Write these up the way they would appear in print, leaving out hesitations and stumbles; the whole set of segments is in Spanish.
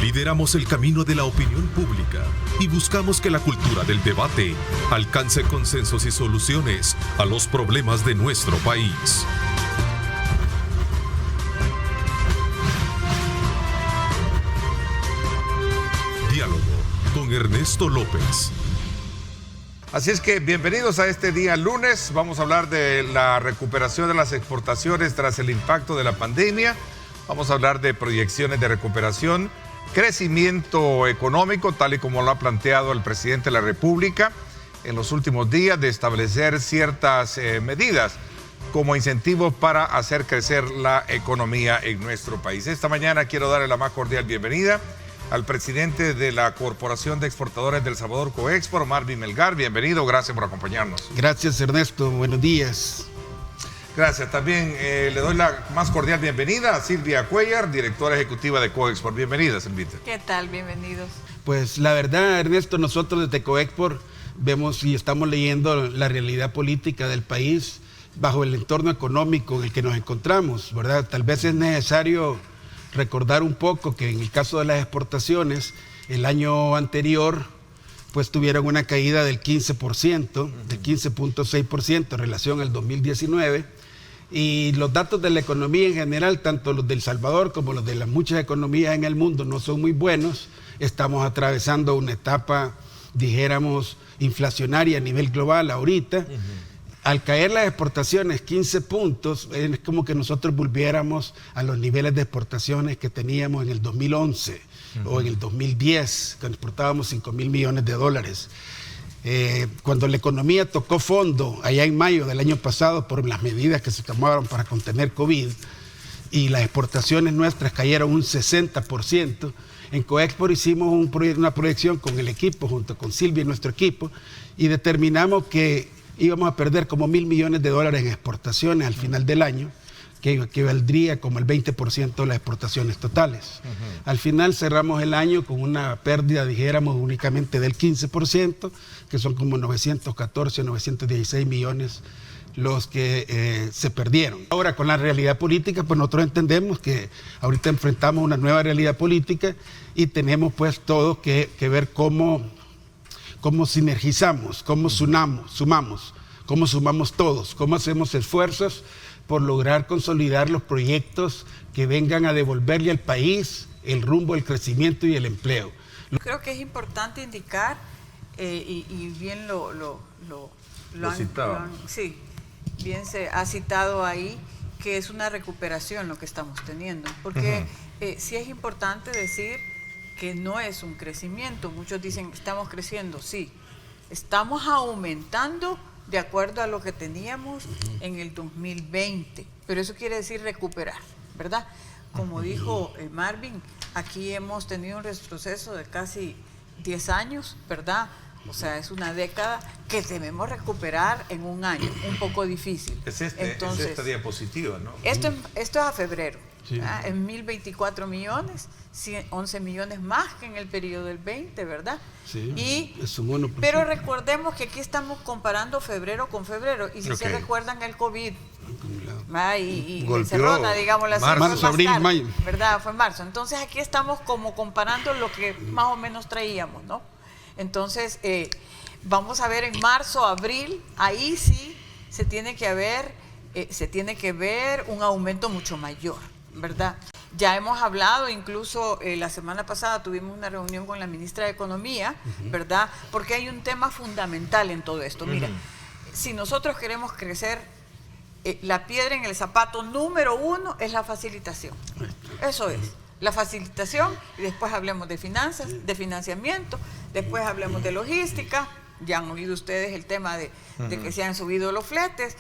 Lideramos el camino de la opinión pública y buscamos que la cultura del debate alcance consensos y soluciones a los problemas de nuestro país. Diálogo con Ernesto López. Así es que bienvenidos a este día lunes. Vamos a hablar de la recuperación de las exportaciones tras el impacto de la pandemia. Vamos a hablar de proyecciones de recuperación, crecimiento económico, tal y como lo ha planteado el presidente de la República en los últimos días, de establecer ciertas medidas como incentivos para hacer crecer la economía en nuestro país. Esta mañana quiero darle la más cordial bienvenida al presidente de la Corporación de Exportadores del Salvador, Coexport, Marvin Melgar. Bienvenido, gracias por acompañarnos. Gracias, Ernesto, buenos días. Gracias, también le doy la más cordial bienvenida a Silvia Cuellar, directora ejecutiva de Coexport. Bienvenida, Silvita. ¿Qué tal? Bienvenidos. Pues la verdad, Ernesto, nosotros desde Coexport vemos y estamos leyendo la realidad política del país bajo el entorno económico en el que nos encontramos, ¿verdad? Tal vez es necesario recordar un poco que en el caso de las exportaciones, el año anterior, pues tuvieron una caída del 15%, del 15.6% en relación al 2019, y los datos de la economía en general, tanto los del Salvador como los de las muchas economías en el mundo, no son muy buenos. Estamos atravesando una etapa, dijéramos, inflacionaria a nivel global ahorita. Al caer las exportaciones 15 puntos, es como que nosotros volviéramos a los niveles de exportaciones que teníamos en el 2011 o en el 2010, cuando exportábamos 5,000 millones de dólares. Cuando la economía tocó fondo, allá en mayo del año pasado, por las medidas que se tomaron para contener COVID, y las exportaciones nuestras cayeron un 60%, en Coexport hicimos una proyección con el equipo, junto con Silvia y nuestro equipo, y determinamos que íbamos a perder como 1,000 millones de dólares en exportaciones al final del año, que equivaldría como el 20% de las exportaciones totales. Al final cerramos el año con una pérdida, dijéramos, únicamente del 15%, que son como 914, 916 millones los que se perdieron. Ahora, con la realidad política, pues nosotros entendemos que ahorita enfrentamos una nueva realidad política y tenemos pues todos que ver cómo sinergizamos, cómo sumamos, cómo sumamos todos, cómo hacemos esfuerzos por lograr consolidar los proyectos que vengan a devolverle al país el rumbo, el crecimiento y el empleo. Creo que es importante indicar, y bien lo han, sí, bien se ha citado ahí, que es una recuperación lo que estamos teniendo, porque sí es importante decir que no es un crecimiento. Muchos dicen, estamos creciendo, sí, estamos aumentando de acuerdo a lo que teníamos en el 2020, pero eso quiere decir recuperar, ¿verdad? Como dijo Marvin, aquí hemos tenido un retroceso de casi 10 años, ¿verdad? O sea, es una década que debemos recuperar en un año, un poco difícil. Entonces, es esta diapositiva, ¿no? Esto es a febrero. Sí. En 1,024 millones, 11 millones más que en el periodo del 20, ¿verdad? Sí, pero recordemos que aquí estamos comparando febrero con febrero, y si se recuerdan el COVID, y encerrona, digamos así, marzo, abril, mayo, ¿verdad? Fue marzo. Entonces aquí estamos como comparando lo que más o menos traíamos, ¿no? Entonces, vamos a ver en marzo, abril, ahí sí se tiene que ver un aumento mucho mayor, ¿verdad? Ya hemos hablado, incluso la semana pasada tuvimos una reunión con la ministra de Economía, ¿verdad? Porque hay un tema fundamental en todo esto. Mira, si nosotros queremos crecer, la piedra en el zapato número 1 es la facilitación. Eso es. La facilitación, y después hablemos de finanzas, de financiamiento, después hablemos de logística. Ya han oído ustedes el tema de que se han subido los fletes.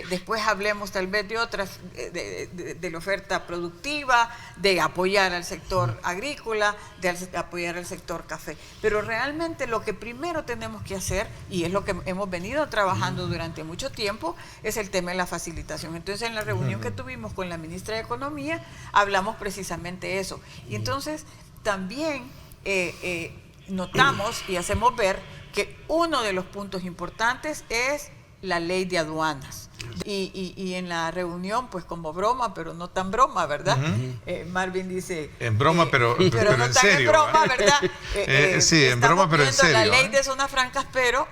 Después hablemos tal vez de otras, de la oferta productiva, de apoyar al sector agrícola, de apoyar al sector café. Pero realmente lo que primero tenemos que hacer, y es lo que hemos venido trabajando durante mucho tiempo, es el tema de la facilitación. Entonces, en la reunión que tuvimos con la ministra de Economía, hablamos precisamente de eso. Y entonces, también notamos y hacemos ver que uno de los puntos importantes es la ley de aduanas. Y en la reunión, pues como broma, pero no tan broma, ¿verdad? Marvin dice... En broma, pero no en tan serio. en broma, ¿verdad? Sí, en broma, pero en serio. La ley de zonas francas, pero,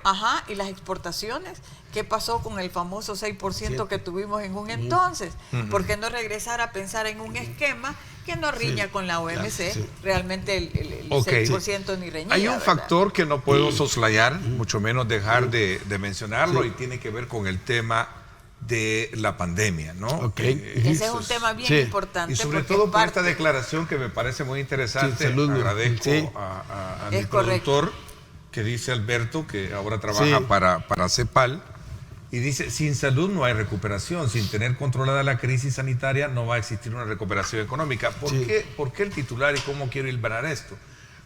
y las exportaciones. ¿Qué pasó con el famoso 6% que tuvimos en un entonces? ¿Por qué no regresar a pensar en un esquema que no riña con la OMC? Realmente el 6% ni reñía. Hay un ¿verdad? factor que no puedo soslayar, mucho menos dejar de mencionarlo, y tiene que ver con el tema de la pandemia, ¿no? Ese es un tema bien importante. Y sobre todo por esta declaración que me parece muy interesante. Agradezco a mi productor, que dice Alberto, que ahora trabaja para CEPAL, y dice: sin salud no hay recuperación, sin tener controlada la crisis sanitaria no va a existir una recuperación económica. ¿Por qué el titular y cómo quiero hilvanar esto?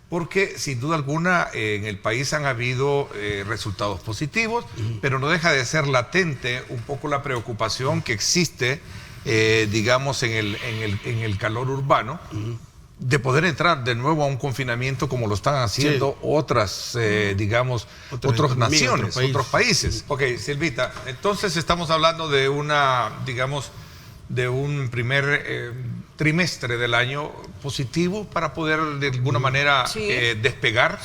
Porque sin duda alguna en el país han habido resultados positivos, pero no deja de ser latente un poco la preocupación que existe, digamos, en el calor urbano, de poder entrar de nuevo a un confinamiento como lo están haciendo otras, digamos, otras naciones, otros países. Ok, Silvita, entonces estamos hablando de una, digamos, de un primer trimestre del año positivo para poder de alguna manera despegar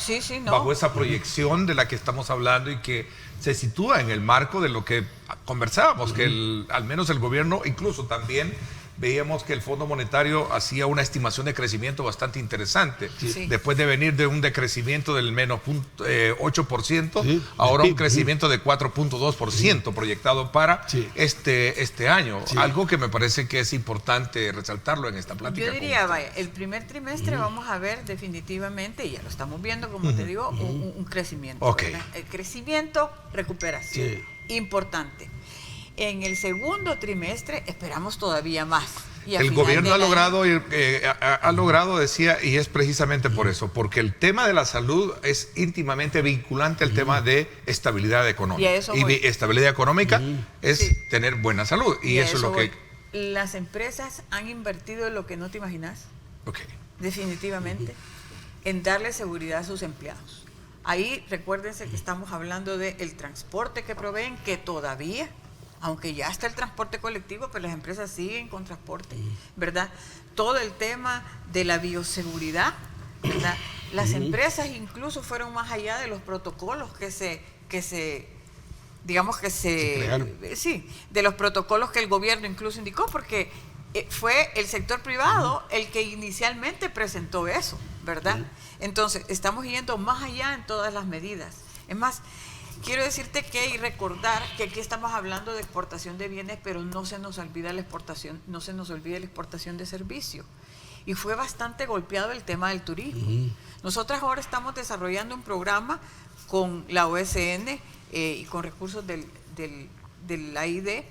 bajo esa proyección de la que estamos hablando y que se sitúa en el marco de lo que conversábamos, que al menos el gobierno, incluso también veíamos que el Fondo Monetario hacía una estimación de crecimiento bastante interesante. Después de venir de un decrecimiento del menos 8%, ahora un crecimiento de 4.2% proyectado para este año. Algo que me parece que es importante resaltarlo en esta plática. Yo diría, el primer trimestre vamos a ver definitivamente, y ya lo estamos viendo, como te digo, un crecimiento. El crecimiento, recuperación. Importante. En el segundo trimestre esperamos todavía más. Y el gobierno ha logrado, decía, y es precisamente por eso, porque el tema de la salud es íntimamente vinculante al tema de estabilidad económica. Y estabilidad económica es tener buena salud. Y eso es lo que... Las empresas han invertido en lo que no te imaginas, definitivamente, en darle seguridad a sus empleados. Ahí recuérdense que estamos hablando del transporte que proveen, que todavía... aunque ya está el transporte colectivo, pero las empresas siguen con transporte, ¿verdad? Todo el tema de la bioseguridad, ¿verdad? Las empresas incluso fueron más allá de los protocolos de los protocolos que el gobierno incluso indicó, porque fue el sector privado el que inicialmente presentó eso, ¿verdad? Entonces, estamos yendo más allá en todas las medidas. Es más, quiero decirte y recordar que aquí estamos hablando de exportación de bienes, pero no se nos olvida la exportación, no se nos olvida la exportación de servicios. Y fue bastante golpeado el tema del turismo. Nosotros ahora estamos desarrollando un programa con la OSN y con recursos del AID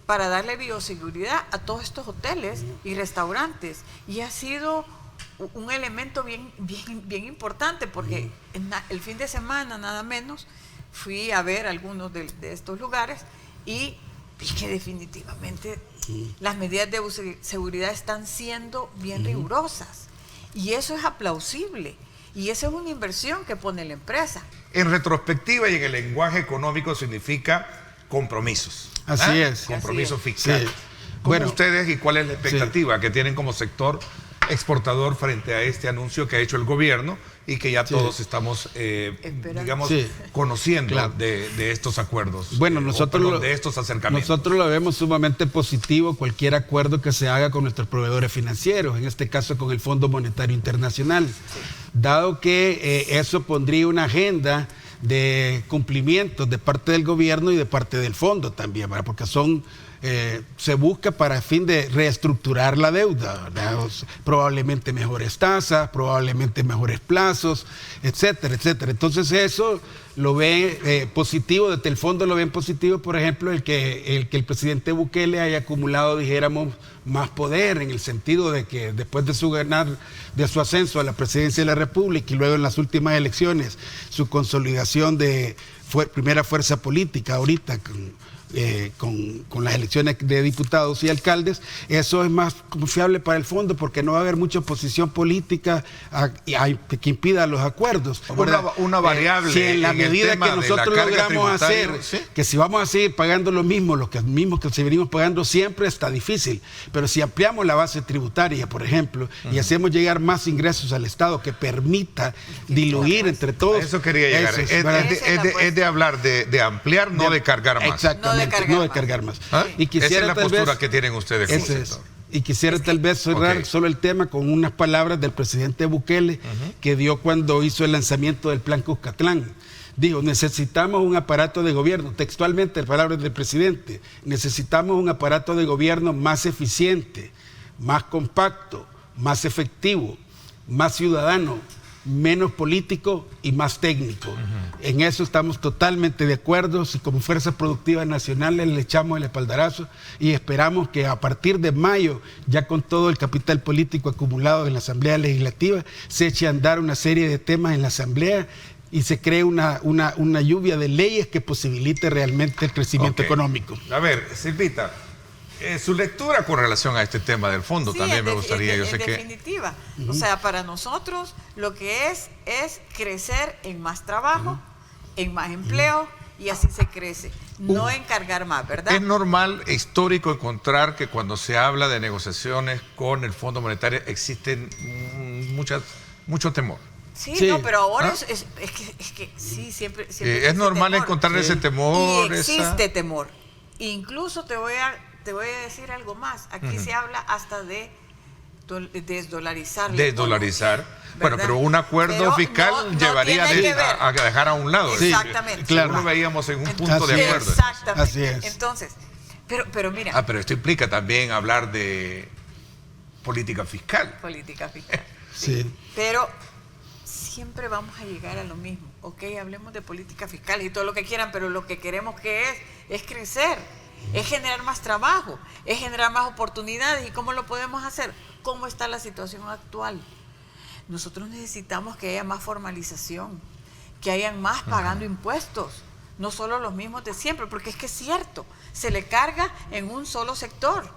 para darle bioseguridad a todos estos hoteles y restaurantes. Y ha sido un elemento bien importante, porque el fin de semana nada menos fui a ver algunos de estos lugares y vi que definitivamente las medidas de seguridad están siendo bien rigurosas. Y eso es aplausible. Y eso es una inversión que pone la empresa. En retrospectiva y en el lenguaje económico significa compromisos. Así es. Compromiso fiscal. ¿Cómo ustedes y cuál es la expectativa que tienen como sector exportador frente a este anuncio que ha hecho el gobierno y que ya todos estamos, digamos, conociendo de estos acuerdos? Bueno, de estos acercamientos. Nosotros lo vemos sumamente positivo, cualquier acuerdo que se haga con nuestros proveedores financieros, en este caso con el Fondo Monetario Internacional, dado que eso pondría una agenda de cumplimientos de parte del gobierno y de parte del fondo también, ¿verdad? Porque se busca para el fin de reestructurar la deuda, ¿verdad? Probablemente mejores tasas, probablemente mejores plazos, etcétera, etcétera. Entonces eso lo ve positivo, desde el fondo lo ven positivo, por ejemplo, el que el presidente Bukele haya acumulado, dijéramos, más poder, en el sentido de que después de su ascenso a la presidencia de la República y luego en las últimas elecciones, su consolidación de primera fuerza política ahorita con las elecciones de diputados y alcaldes, eso es más confiable para el fondo, porque no va a haber mucha oposición política que impida los acuerdos. Una variable en medida tema que de la nosotros carga logramos hacer, tributaria, ¿sí? que si vamos a seguir pagando lo mismo que se venimos pagando siempre, está difícil. Pero si ampliamos la base tributaria, por ejemplo, y hacemos llegar más ingresos al Estado que permita diluir entre todos. A eso quería llegar. Es de hablar de ampliar, no de cargar más. Exactamente, no de cargar más. ¿Ah? Y quisiera, esa es la tal postura vez, que tienen ustedes como ese es. sector. Y quisiera tal vez cerrar solo el tema con unas palabras del presidente Bukele que dio cuando hizo el lanzamiento del Plan Cuscatlán. Dijo, necesitamos un aparato de gobierno, textualmente palabras del presidente, necesitamos un aparato de gobierno más eficiente, más compacto, más efectivo, más ciudadano, menos político y más técnico. En eso estamos totalmente de acuerdo. Si como Fuerzas Productivas Nacionales le echamos el espaldarazo y esperamos que a partir de mayo, ya con todo el capital político acumulado en la Asamblea Legislativa, se eche a andar una serie de temas en la Asamblea y se cree una lluvia de leyes que posibilite realmente el crecimiento económico. A ver, Silvita, su lectura con relación a este tema del fondo también me gustaría. Yo sé que en definitiva, o sea, para nosotros lo que es crecer en más trabajo, en más empleo, y así se crece, no en cargar más, ¿verdad? es normal, histórico, encontrar que cuando se habla de negociaciones con el Fondo Monetario existen mucho temor. Sí, no, pero ahora es que sí, siempre es normal temor. Encontrar ese temor. Y existe temor. Incluso te voy a decir algo más. Aquí se habla hasta de desdolarizar. Desdolarizar. Bueno, pero un acuerdo fiscal llevaría a dejar a un lado. Exactamente. Claro. Lo veíamos en un punto de acuerdo. Exactamente. Así es. Entonces, pero mira. Pero esto implica también hablar de política fiscal. Política fiscal. Sí. Pero siempre vamos a llegar a lo mismo. Ok, hablemos de política fiscal y todo lo que quieran, pero lo que queremos que es crecer, es generar más trabajo, es generar más oportunidades. ¿Y cómo lo podemos hacer? ¿Cómo está la situación actual? Nosotros necesitamos que haya más formalización, que hayan más pagando impuestos, no solo los mismos de siempre, porque es que es cierto, se le carga en un solo sector.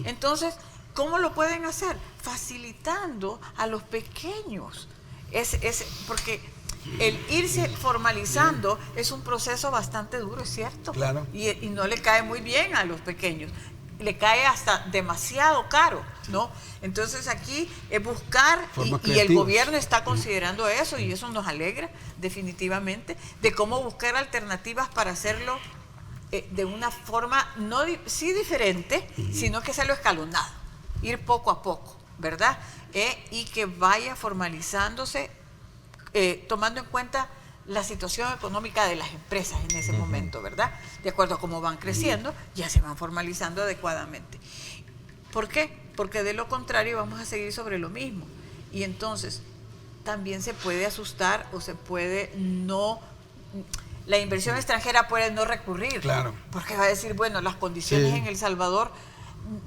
Entonces, ¿cómo lo pueden hacer? Facilitando a los pequeños. Porque el irse formalizando es un proceso bastante duro, es cierto. Claro. Y no le cae muy bien a los pequeños. Le cae hasta demasiado caro, ¿no? Entonces aquí es buscar, y el gobierno está considerando eso, y eso nos alegra definitivamente, de cómo buscar alternativas para hacerlo de una forma, sí diferente, sino que hacerlo escalonado, ir poco a poco, ¿verdad? Y que vaya formalizándose, tomando en cuenta la situación económica de las empresas en ese momento, ¿verdad? De acuerdo a cómo van creciendo, ya se van formalizando adecuadamente. ¿Por qué? Porque de lo contrario vamos a seguir sobre lo mismo. Y entonces también se puede asustar o se puede no... La inversión extranjera puede no recurrir. Claro. Porque va a decir, bueno, las condiciones en El Salvador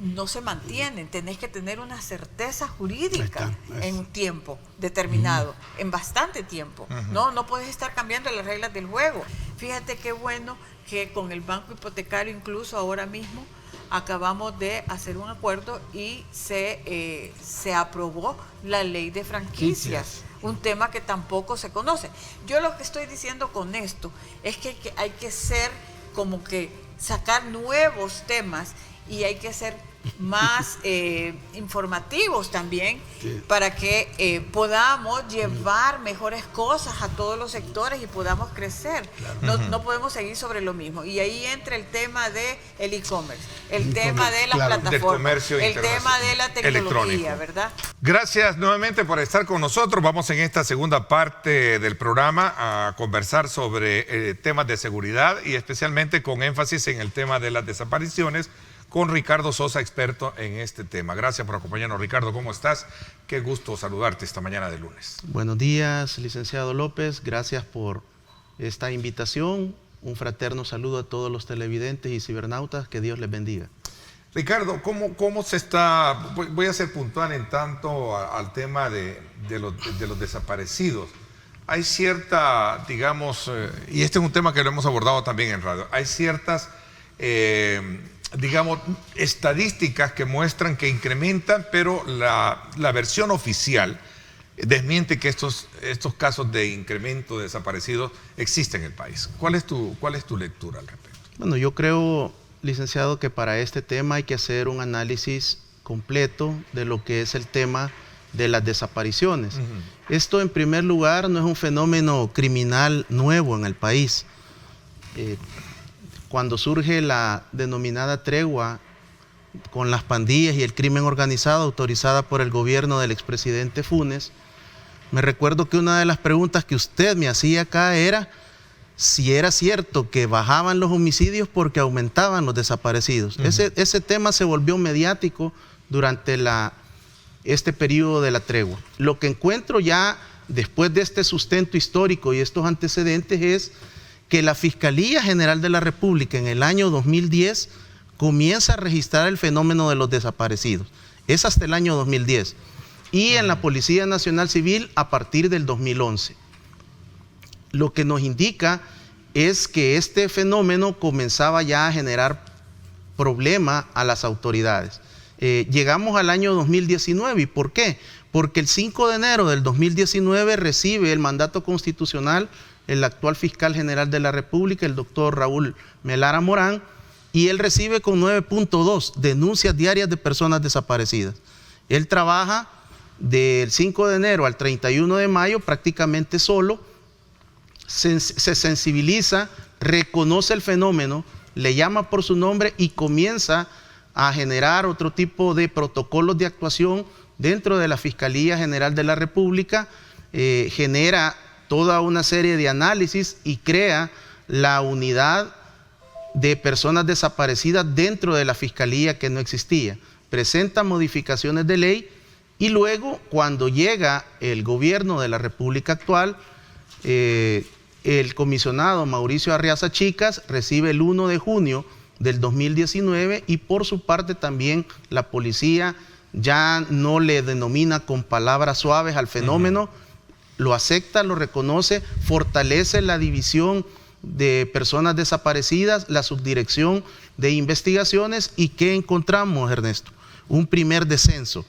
no se mantienen, tenés que tener una certeza jurídica en un tiempo determinado, en bastante tiempo. No puedes estar cambiando las reglas del juego. Fíjate qué bueno que con el Banco Hipotecario, incluso ahora mismo, acabamos de hacer un acuerdo y se aprobó la ley de franquicias, un tema que tampoco se conoce. Yo lo que estoy diciendo con esto es que hay que ser como que sacar nuevos temas, y hay que ser más informativos también, para que podamos llevar mejores cosas a todos los sectores y podamos crecer. No podemos seguir sobre lo mismo. Y ahí entra el tema del e-commerce, el tema de las plataformas, el tema de la tecnología, ¿verdad? Gracias nuevamente por estar con nosotros. Vamos en esta segunda parte del programa a conversar sobre temas de seguridad, y especialmente con énfasis en el tema de las desapariciones, con Ricardo Sosa, experto en este tema. Gracias por acompañarnos, Ricardo. ¿Cómo estás? Qué gusto saludarte esta mañana de lunes. Buenos días, licenciado López. Gracias por esta invitación. Un fraterno saludo a todos los televidentes y cibernautas. Que Dios les bendiga. Ricardo, ¿cómo se está? Voy a ser puntual en tanto al tema de los desaparecidos. Hay cierta, digamos, y este es un tema que lo hemos abordado también en radio, hay ciertas... digamos, estadísticas que muestran que incrementan, pero la versión oficial desmiente que estos casos de incremento de desaparecidos existen en el país. ¿Cuál es tu lectura al respecto? Bueno, yo creo, licenciado, que para este tema hay que hacer un análisis completo de lo que es el tema de las desapariciones. Esto, en primer lugar, no es un fenómeno criminal nuevo en el país. Cuando surge la denominada tregua con las pandillas y el crimen organizado autorizada por el gobierno del expresidente Funes, me recuerdo que una de las preguntas que usted me hacía acá era si era cierto que bajaban los homicidios porque aumentaban los desaparecidos. Ese tema se volvió mediático durante este periodo de la tregua. Lo que encuentro ya después de este sustento histórico y estos antecedentes es que la Fiscalía General de la República en el año 2010 comienza a registrar el fenómeno de los desaparecidos. Es hasta el año 2010. Y en la Policía Nacional Civil a partir del 2011. Lo que nos indica es que este fenómeno comenzaba ya a generar problema a las autoridades. Llegamos al año 2019. ¿Y por qué? Porque el 5 de enero del 2019 recibe el mandato constitucional el actual fiscal general de la República, el doctor Raúl Melara Morán, y él recibe con 9.2 denuncias diarias de personas desaparecidas. Él trabaja del 5 de enero al 31 de mayo prácticamente solo, se sensibiliza, reconoce el fenómeno, le llama por su nombre y comienza a generar otro tipo de protocolos de actuación dentro de la Fiscalía General de la República, genera toda una serie de análisis y crea la unidad de personas desaparecidas dentro de la Fiscalía que no existía. Presenta modificaciones de ley y luego, cuando llega el gobierno de la República actual, el comisionado Mauricio Arriaza Chicas recibe el 1 de junio del 2019 y por su parte también la policía ya no le denomina con palabras suaves al fenómeno, lo acepta, lo reconoce, fortalece la división de personas desaparecidas, la subdirección de investigaciones. ¿Y qué encontramos, Ernesto? Un primer descenso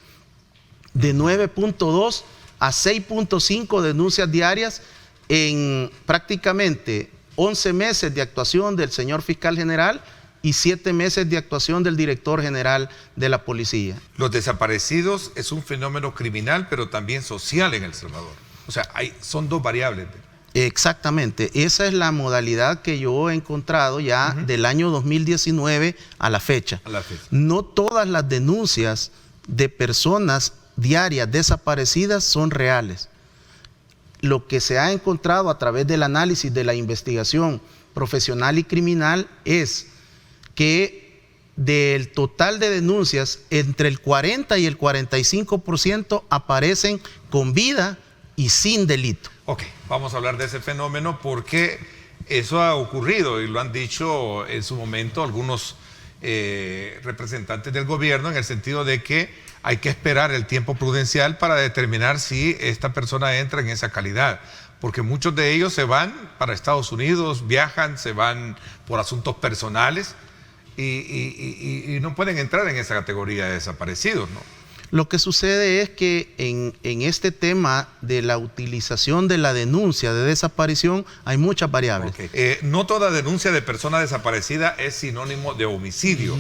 de 9.2 a 6.5 denuncias diarias en prácticamente 11 meses de actuación del señor fiscal general y 7 meses de actuación del director general de la policía. Los desaparecidos es un fenómeno criminal, pero también social en El Salvador. O sea, son dos variables. Exactamente, esa es la modalidad que yo he encontrado ya del año 2019 a la fecha. No todas las denuncias de personas diarias desaparecidas son reales. Lo que se ha encontrado a través del análisis de la investigación profesional y criminal es que del total de denuncias, entre el 40 y el 45% aparecen con vida y sin delito. Ok, vamos a hablar de ese fenómeno porque eso ha ocurrido y lo han dicho en su momento algunos representantes del gobierno, en el sentido de que hay que esperar el tiempo prudencial para determinar si esta persona entra en esa calidad, porque muchos de ellos se van para Estados Unidos, viajan, se van por asuntos personales y no pueden entrar en esa categoría de desaparecidos, ¿no? Lo que sucede es que en este tema de la utilización de la denuncia de desaparición hay muchas variables. No toda denuncia de persona desaparecida es sinónimo de homicidio,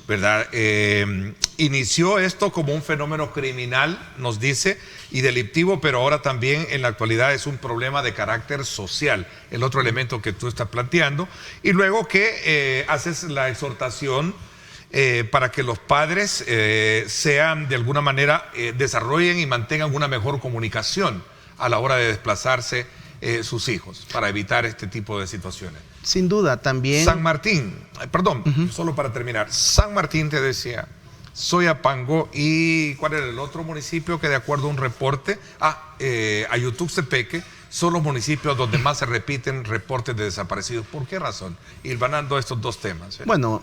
¿verdad? Inició esto como un fenómeno criminal, nos dice, y delictivo, pero ahora también en la actualidad es un problema de carácter social, el otro elemento que tú estás planteando, y luego que haces la exhortación para que los padres sean de alguna manera, desarrollen y mantengan una mejor comunicación a la hora de desplazarse sus hijos, para evitar este tipo de situaciones. Sin duda, también... San Martín, perdón, solo para terminar, San Martín te decía, Soyapango y ¿cuál era el otro municipio que de acuerdo a un reporte? Ayutuxtepeque, son los municipios donde más se repiten reportes de desaparecidos. ¿Por qué razón? Hilvanando estos dos temas. Bueno,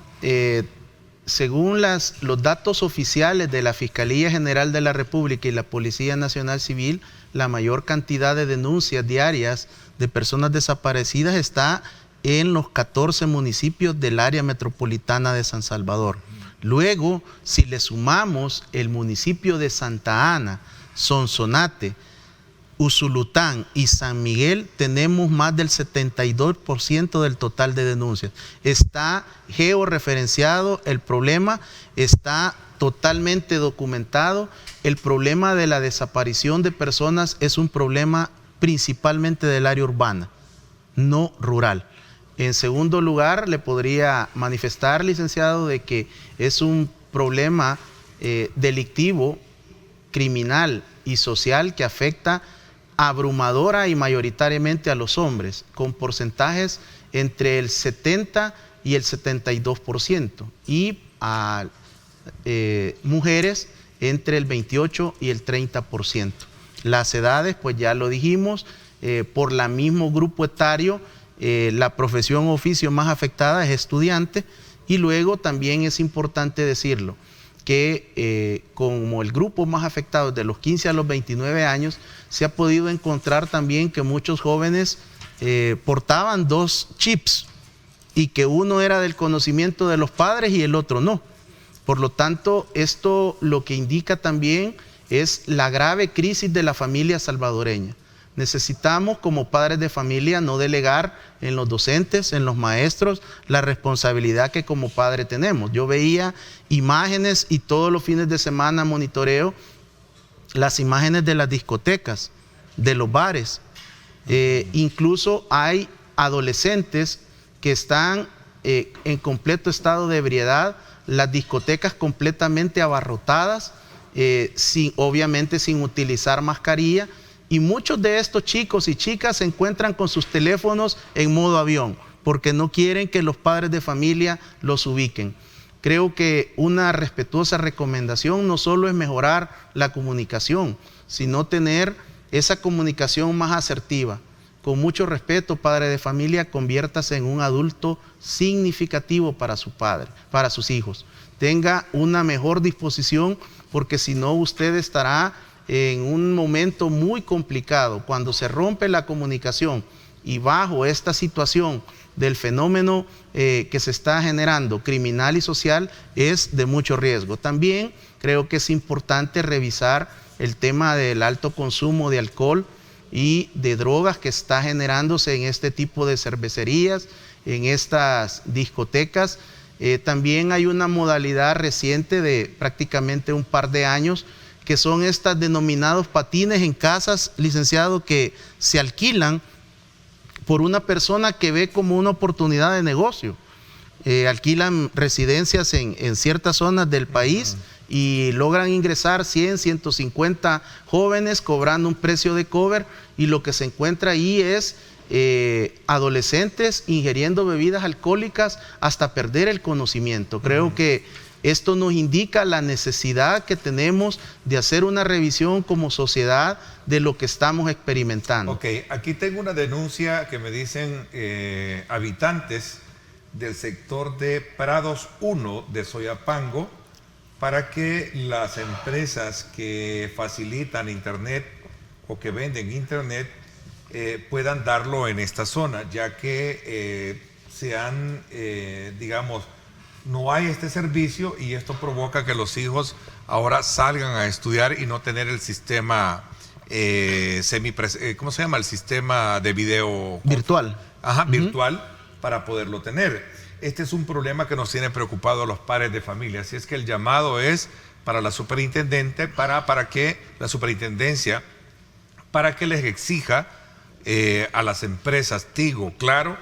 según los datos oficiales de la Fiscalía General de la República y la Policía Nacional Civil, la mayor cantidad de denuncias diarias de personas desaparecidas está en los 14 municipios del área metropolitana de San Salvador. Luego, si le sumamos el municipio de Santa Ana, Sonsonate, Usulután y San Miguel tenemos más del 72% del total de denuncias. Está georreferenciado el problema, está totalmente documentado. El problema de la desaparición de personas es un problema principalmente del área urbana, no rural. En segundo lugar, le podría manifestar, licenciado, de que es un problema delictivo, criminal y social que afecta abrumadora y mayoritariamente a los hombres, con porcentajes entre el 70 y el 72%, y a mujeres entre el 28 y el 30%. Las edades, pues ya lo dijimos, por el mismo grupo etario, la profesión o oficio más afectada es estudiante, y luego también es importante decirlo, que como el grupo más afectado de los 15 a los 29 años, se ha podido encontrar también que muchos jóvenes portaban 2 chips y que uno era del conocimiento de los padres y el otro no. Por lo tanto, esto lo que indica también es la grave crisis de la familia salvadoreña. Necesitamos como padres de familia no delegar en los docentes, en los maestros, la responsabilidad que como padre tenemos. Yo veía imágenes y todos los fines de semana monitoreo las imágenes de las discotecas, de los bares. Incluso hay adolescentes que están en completo estado de ebriedad, las discotecas completamente abarrotadas, obviamente sin utilizar mascarilla. Y muchos de estos chicos y chicas se encuentran con sus teléfonos en modo avión, porque no quieren que los padres de familia los ubiquen. Creo que una respetuosa recomendación no solo es mejorar la comunicación, sino tener esa comunicación más asertiva. Con mucho respeto, padre de familia, conviértase en un adulto significativo para su padre, para sus hijos. Tenga una mejor disposición, porque si no usted estará en un momento muy complicado. Cuando se rompe la comunicación y bajo esta situación del fenómeno que se está generando, criminal y social, es de mucho riesgo. También creo que es importante revisar el tema del alto consumo de alcohol y de drogas que está generándose en este tipo de cervecerías, en estas discotecas. También hay una modalidad reciente de prácticamente un par de años, que son estos denominados patines en casas, licenciado, que se alquilan por una persona que ve como una oportunidad de negocio. Alquilan residencias en ciertas zonas del país y logran ingresar 100, 150 jóvenes cobrando un precio de cover, y lo que se encuentra ahí es adolescentes ingiriendo bebidas alcohólicas hasta perder el conocimiento. Creo que esto nos indica la necesidad que tenemos de hacer una revisión como sociedad de lo que estamos experimentando. Ok, aquí tengo una denuncia que me dicen habitantes del sector de Prados 1 de Soyapango, para que las empresas que facilitan internet o que venden internet puedan darlo en esta zona, ya que no hay este servicio, y esto provoca que los hijos ahora salgan a estudiar y no tener el sistema ¿cómo se llama? El sistema de video virtual. Virtual, para poderlo tener. Este es un problema que nos tiene preocupado a los padres de familia. Así es que el llamado es para la superintendente, para que la superintendencia, para que les exija a las empresas Tigo, Claro,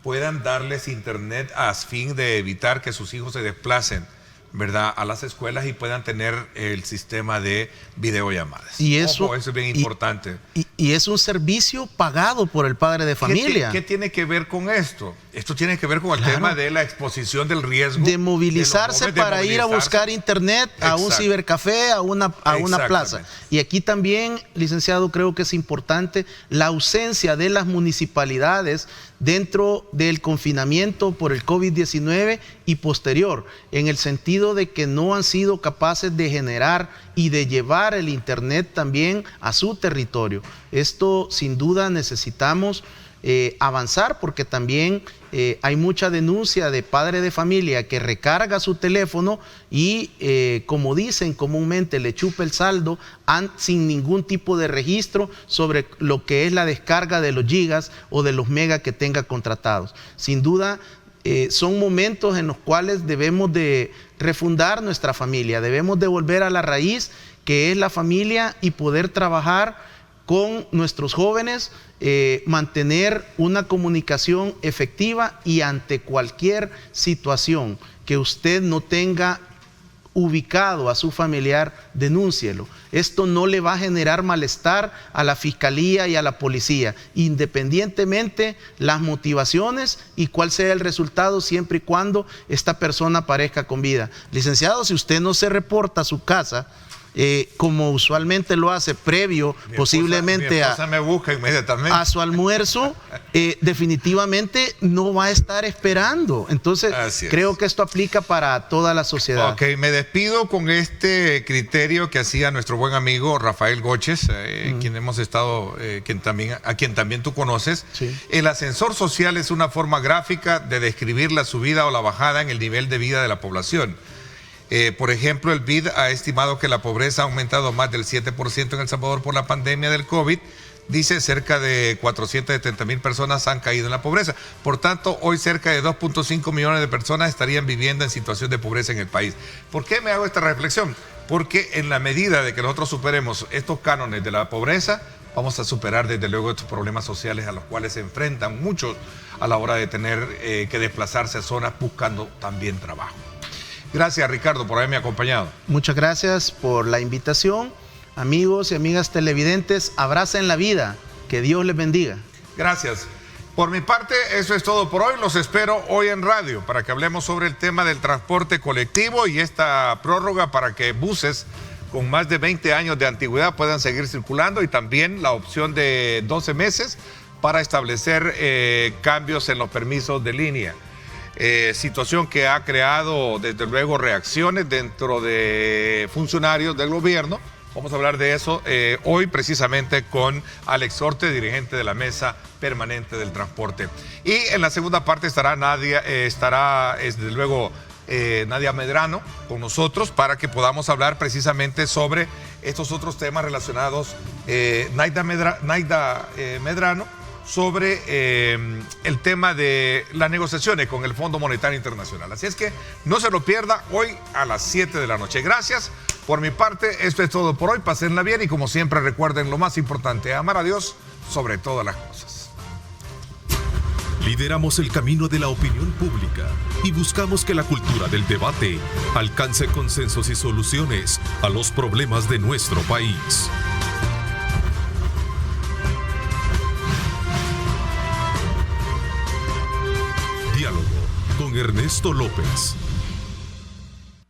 puedan darles internet a fin de evitar que sus hijos se desplacen, ¿verdad?, a las escuelas y puedan tener el sistema de videollamadas. Y eso es bien importante. Y es un servicio pagado por el padre de familia. ¿Qué tiene que ver con esto? Esto tiene que ver con el tema de la exposición del riesgo. De movilizarse para ir a buscar internet a un cibercafé, a una plaza. Y aquí también, licenciado, creo que es importante la ausencia de las municipalidades dentro del confinamiento por el COVID-19 y posterior, en el sentido de que no han sido capaces de generar y de llevar el internet también a su territorio. Esto sin duda necesitamos avanzar, porque también hay mucha denuncia de padre de familia que recarga su teléfono y, como dicen comúnmente, le chupa el saldo sin ningún tipo de registro sobre lo que es la descarga de los gigas o de los megas que tenga contratados. Sin duda, son momentos en los cuales debemos de refundar nuestra familia, debemos de volver a la raíz que es la familia y poder trabajar con nuestros jóvenes, mantener una comunicación efectiva y ante cualquier situación que usted no tenga ubicado a su familiar, denúncielo. Esto no le va a generar malestar a la fiscalía y a la policía, independientemente las motivaciones y cuál sea el resultado, siempre y cuando esta persona aparezca con vida. Licenciado, si usted no se reporta a su casa, como usualmente lo hace previo, posiblemente me busca inmediatamente a su almuerzo, definitivamente no va a estar esperando. Entonces, creo que esto aplica para toda la sociedad. Ok, me despido con este criterio que hacía nuestro buen amigo Rafael Goches, quien hemos estado, a quien también tú conoces. Sí. El ascensor social es una forma gráfica de describir la subida o la bajada en el nivel de vida de la población. Por ejemplo, el BID ha estimado que la pobreza ha aumentado más del 7% en El Salvador por la pandemia del COVID. Dice, cerca de 470,000 personas han caído en la pobreza. Por tanto, hoy cerca de 2.5 millones de personas estarían viviendo en situación de pobreza en el país. ¿Por qué me hago esta reflexión? Porque en la medida de que nosotros superemos estos cánones de la pobreza, vamos a superar desde luego estos problemas sociales a los cuales se enfrentan muchos a la hora de tener que desplazarse a zonas buscando también trabajo. Gracias, Ricardo, por haberme acompañado. Muchas gracias por la invitación. Amigos y amigas televidentes, abracen la vida. Que Dios les bendiga. Gracias. Por mi parte, eso es todo por hoy. Los espero hoy en radio para que hablemos sobre el tema del transporte colectivo y esta prórroga para que buses con más de 20 años de antigüedad puedan seguir circulando, y también la opción de 12 meses para establecer cambios en los permisos de línea. Situación que ha creado desde luego reacciones dentro de funcionarios del gobierno. Vamos a hablar de eso hoy precisamente con Alex Orte, dirigente de la Mesa Permanente del Transporte. Y en la segunda parte estará Nadia Medrano con nosotros para que podamos hablar precisamente sobre estos otros temas relacionados. Naida Medrano, sobre el tema de las negociaciones con el Fondo Monetario Internacional. Así es que no se lo pierda hoy a las 7 de la noche. Gracias. Por mi parte, esto es todo por hoy. Pásenla bien y, como siempre, recuerden lo más importante: amar a Dios sobre todas las cosas. Lideramos el camino de la opinión pública y buscamos que la cultura del debate alcance consensos y soluciones a los problemas de nuestro país. Diálogo con Ernesto López.